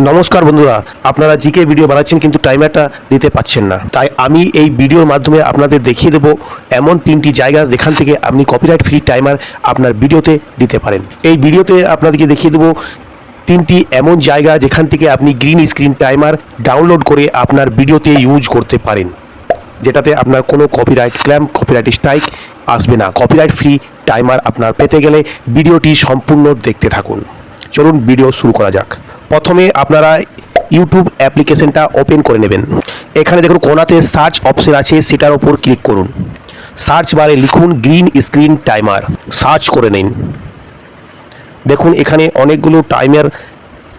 নমস্কার বন্ধুরা, আপনারা জিকে ভিডিও বানাচ্ছেন কিন্তু টাইমারটা দিতে পাচ্ছেন না। তাই আমি এই ভিডিওর মাধ্যমে আপনাদের দেখিয়ে দেবো এমন 3টি জায়গা যেখান থেকে আপনি কপিরাইট ফ্রি টাইমার আপনার ভিডিওতে দিতে পারেন। এই ভিডিওতে আপনাদেরকে দেখিয়ে দেবো 3টি এমন জায়গা যেখান থেকে আপনি গ্রিন স্ক্রিন টাইমার ডাউনলোড করে আপনার ভিডিওতে ইউজ করতে পারেন, যেটাতে আপনার কোনো কপিরাইট ক্লেম, কপিরাইট স্ট্রাইক আসবে না। কপিরাইট ফ্রি টাইমার আপনার পেতে গেলে ভিডিওটি সম্পূর্ণ দেখতে থাকুন। চলুন ভিডিও শুরু করা যাক। প্রথমে আপনারা ইউটিউব অ্যাপ্লিকেশনটা ওপেন করে নেবেন। এখানে দেখুন কোণাতে সার্চ অপশন আছে, সেটার ওপর ক্লিক করুন। সার্চ বারে লিখুন গ্রিন স্ক্রিন টাইমার, সার্চ করে নিন। দেখুন এখানে অনেকগুলো টাইমার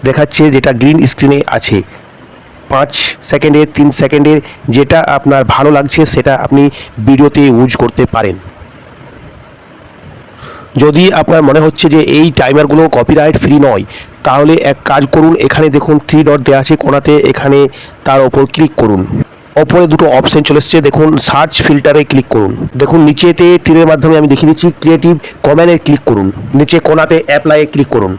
দেখাচ্ছে যেটা গ্রিন স্ক্রিনে আছে। 5 সেকেন্ডের, 3 সেকেন্ডের, যেটা আপনার ভালো লাগছে সেটা আপনি ভিডিওতে ইউজ করতে পারেন। যদি আপনার মনে হচ্ছে যে এই টাইমারগুলো কপিরাইট ফ্রি নয়, তাহলে এক কাজ করুন, এখানে দেখুন 3 ডট দেওয়া আছে কোণাতে, এখানে তার ওপর ক্লিক করুন। ওপরে দুটো অপশন চলে এসছে, দেখুন সার্চ ফিল্টারে ক্লিক করুন। দেখুন নিচেতে তীরের মাধ্যমে আমি দেখিয়ে দিচ্ছি, ক্রিয়েটিভ কমেন্টে ক্লিক করুন। নিচে কোণাতে অ্যাপ্লাইয়ে ক্লিক করুন।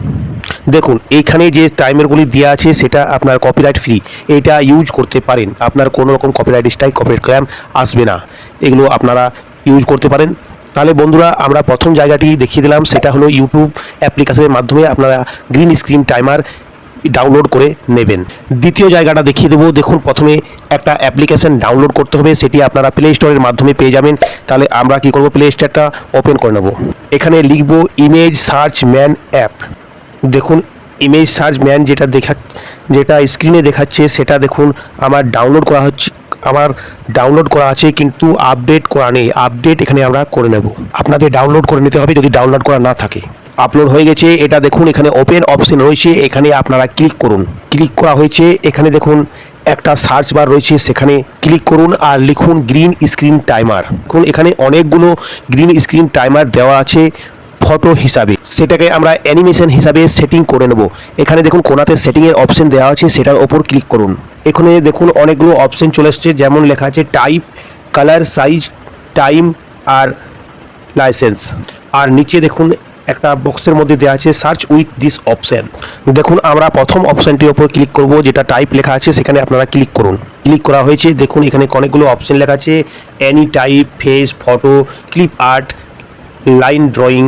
দেখুন এইখানে যে টাইমারগুলি দেওয়া আছে সেটা আপনার কপিরাইট ফ্রি, এটা ইউজ করতে পারেন। আপনার কোনো রকম কপিরাইট স্ট্রাইক, কপিরাইট ক্লেম আসবে না। এগুলো আপনারা ইউজ করতে পারেন। তাহলে বন্ধুরা, আমরা প্রথম জায়গাটি দেখিয়ে দিলাম, সেটা হলো ইউটিউব অ্যাপ্লিকেশনের মাধ্যমে আপনারা গ্রিন স্ক্রিন টাইমার ডাউনলোড করে নেবেন। দ্বিতীয় জায়গাটা দেখিয়ে দেবো। দেখুন প্রথমে একটা অ্যাপ্লিকেশন ডাউনলোড করতে হবে, সেটি আপনারা প্লে স্টোরের মাধ্যমে পেয়ে যাবেন। তাহলে আমরা কি করব, প্লে স্টোরটা ওপেন করে নেব। এখানে লিখব ইমেজ সার্চ ম্যান অ্যাপ। দেখুন ইমেজ সার্চ ম্যান যেটা স্ক্রিনে দেখাচ্ছে সেটা দেখুন আমার ডাউনলোড করা আছে, কিন্তু আপডেট করা নেই। আপডেট এখানে আমরা করে নেব। আপনাদের ডাউনলোড করে নিতে হবে যদি ডাউনলোড করা না থাকে। আপলোড হয়ে গেছে এটা, দেখুন এখানে ওপেন অপশন রয়েছে, এখানে আপনারা ক্লিক করুন। ক্লিক করা হয়েছে, এখানে দেখুন একটা সার্চ বার রয়েছে, সেখানে ক্লিক করুন আর লিখুন গ্রিন স্ক্রিন টাইমার। দেখুন এখানে অনেকগুলো গ্রিন স্ক্রিন টাইমার দেওয়া আছে ফটো হিসাবে, সেটাকে আমরা অ্যানিমেশন হিসাবে সেটিং করে নেব। এখানে দেখুন কোণাতে সেটিংয়ের অপশন দেওয়া আছে, সেটার ওপর ক্লিক করুন। এখানে দেখুন অনেকগুলো অপশন চলে এসছে, যেমন লেখা আছে টাইপ, কালার, সাইজ, টাইম আর লাইসেন্স। আর নিচে দেখুন একটা বক্সের মধ্যে দেওয়া আছে সার্চ উইথ দিস অপশন। দেখুন আমরা প্রথম অপশনটির ওপর ক্লিক করব, যেটা টাইপ লেখা আছে, সেখানে আপনারা ক্লিক করুন। ক্লিক করা হয়েছে, দেখুন এখানে অনেকগুলো অপশন লেখা আছে, any type, face, photo, clip art, line drawing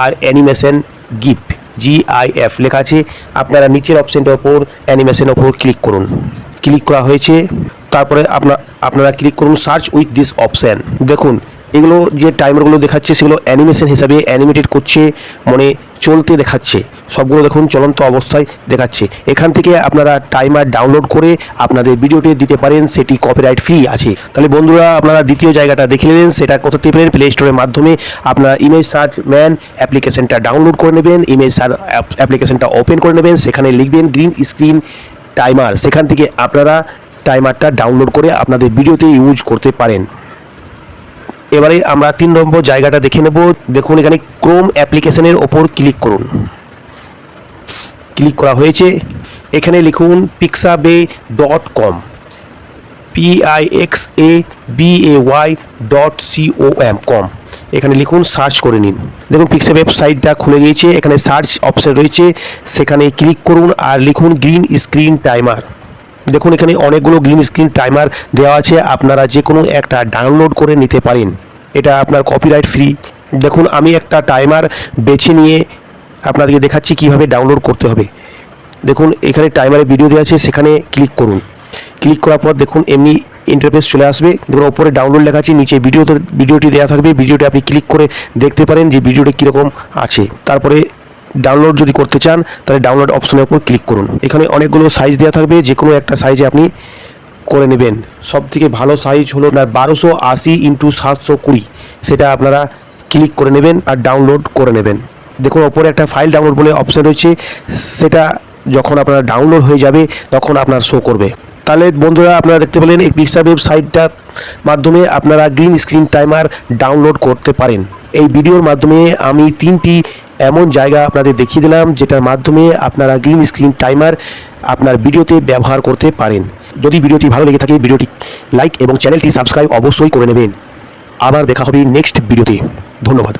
আর অ্যানিমেশন গিফ, GIF লেখা আছে। আপনারা নিচের অপশনটার ওপর অ্যানিমেশনের ওপর ক্লিক করুন। ক্লিক করা হয়েছে, তারপরে আপনারা ক্লিক করুন সার্চ উইথ দিস অপশন। দেখুন এগুলো যে টাইমারগুলো দেখাচ্ছে সেগুলো অ্যানিমেশন হিসাবে অ্যানিমেটেড করছে, মানে চলতে দেখাচ্ছে। সবগুলো দেখুন চলন্ত অবস্থায় দেখাচ্ছে। এখান থেকে আপনারা টাইমার ডাউনলোড করে আপনাদের ভিডিওতে দিতে পারেন, সেটি কপিরাইট ফ্রি আছে। তাহলে বন্ধুরা, আপনারা দ্বিতীয় জায়গাটা দেখে নেবেন, সেটা কোথাতে পেলেন, প্লে স্টোরের মাধ্যমে আপনারা ইমেজ সার্চ ম্যান অ্যাপ্লিকেশনটা ডাউনলোড করে নেবেন। ইমেজ সার্চ অ্যাপ্লিকেশনটা ওপেন করে নেবেন, সেখানে লিখবেন গ্রিন স্ক্রিন টাইমার। সেখান থেকে আপনারা টাইমারটা ডাউনলোড করে আপনাদের ভিডিওতে ইউজ করতে পারেন। এবারে আমরা 3 নম্বর জায়গাটা দেখে নেব। দেখুন এখানে ক্রোম অ্যাপ্লিকেশনের ওপর ক্লিক করুন। ক্লিক করা হয়েছে, এখানে লিখুন pixabay.com, pixabay.com। এখানে লিখুন, সার্চ করে নিন। দেখুন পিক্সাবে ওয়েবসাইটটা খুলে গিয়েছে, এখানে সার্চ অপশন রয়েছে, সেখানে ক্লিক করুন আর লিখুন গ্রিন স্ক্রিন টাইমার। দেখুন এখানে অনেকগুলো গ্রিন স্ক্রিন টাইমার দেওয়া আছে, আপনারা যে কোনো একটা ডাউনলোড করে নিতে পারেন। এটা আপনার কপিরাইট ফ্রি। দেখুন আমি একটা টাইমার বেছে নিয়ে আপনাদেরকে দেখাচ্ছি কিভাবে ডাউনলোড করতে হবে। দেখুন এখানে টাইমারের ভিডিও দেওয়া আছে, সেখানে ক্লিক করুন। ক্লিক করার পর দেখুন এমনি ইন্টারফেস চলে আসবে। দেখুন ওপরে ডাউনলোড লেখা আছে, নিচে ভিডিওটি দেওয়া থাকবে। ভিডিওটি আপনি ক্লিক করে দেখতে পারেন যে ভিডিওটি কীরকম আছে। তারপরে ডাউনলোড যদি করতে চান তাহলে ডাউনলোড অপশনের উপর ক্লিক করুন। এখানে অনেকগুলো সাইজ দেওয়া থাকবে, যে কোনো একটা সাইজে আপনি করে নেবেন। সবথেকে ভালো সাইজ হলো না 1280x720, সেটা আপনারা ক্লিক করে নেবেন আর ডাউনলোড করে নেবেন। দেখুন ওপরে একটা ফাইল ডাউনলোড বলে অপশন রয়েছে, সেটা যখন আপনার ডাউনলোড হয়ে যাবে তখন আপনার শো করবে। তাহলে বন্ধুরা, আপনারা দেখতে পেলেন এই পিক্সাবে ওয়েবসাইটটার মাধ্যমে আপনারা গ্রিন স্ক্রিন টাইমার ডাউনলোড করতে পারেন। এই ভিডিওর মাধ্যমে আমি 3টি এমন জায়গা আপনাদের দেখিয়ে দিলাম, যেটার মাধ্যমে আপনারা গ্রিন স্ক্রিন টাইমার আপনার ভিডিওতে ব্যবহার করতে পারেন। যদি ভিডিওটি ভালো লেগে থাকে ভিডিওটি লাইক এবং চ্যানেলটি সাবস্ক্রাইব অবশ্যই করে নেবেন। আবার দেখা হবে নেক্সট ভিডিওতে। ধন্যবাদ।